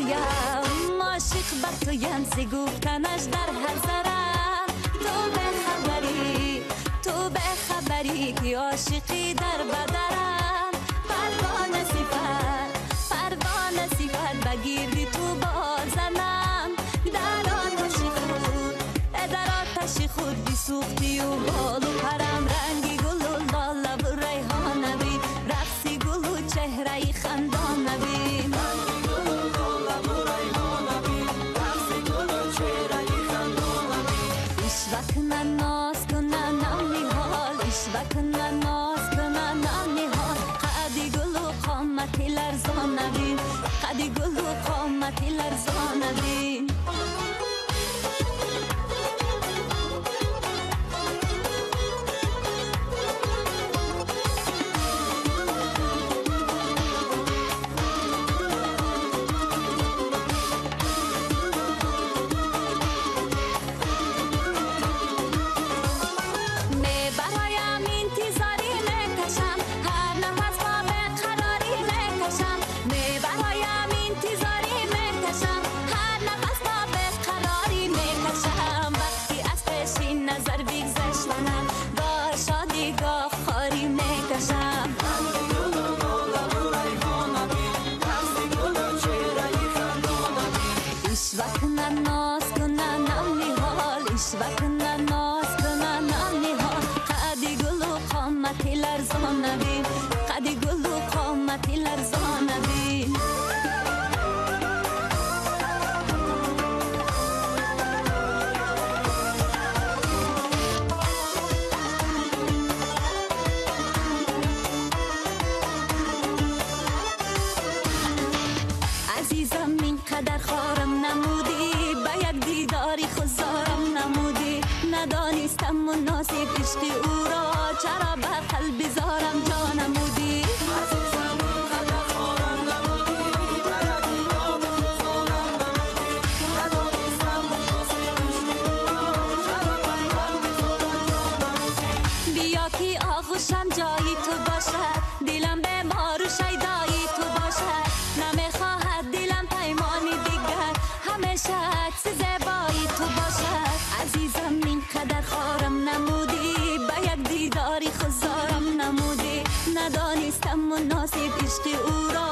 تویم، عاشق به تویم، ز گفتنش در هر ذرم. تو به خبری که عاشقی در بدرم. پروانه صفت بگیردی تو بازنم. در آتش خود بسوختی و بال و پرم. رنگی گل و لاله و ریحانه بین، رقصی گل و چهره خندانه بین. اشوکنه ناز کنه نمی حال، اشوکنه ناز کنه نمی حال. قدی گل و قامتی لرزانه بین، قدی گل و قامتی لرزانه بین. اشوکنه ناز کنه نمی حال، اشوکنه ناز کنه نمی حال. قدی گل و قامتی لرزانه بین، قدی گل و قامتی لرزانه بین. عزیزم اینقدر خارم نمودی، به یک دیداری خزارم نمودی. ندانستم مناسب عشق او را، چرا به قلب زارم جا نمودی. عزیزم اینقدر خارم نمودی، به یک دیداری خزارم نمودی. ندانستم مناسب عشق او را، چرا به قلب زارم جا نمودی. بیا که آغوشم جای تو باشد، دلم بیمار و شیدای تو باشد. نمیخواهد دلم پیمانی دیگر، همیشه عکس زیبایی تو باشد. عزیزم اینقدر خارم نمودی، به یک دیداری خزارم نمودی. ندانستم مناسب عشق او را،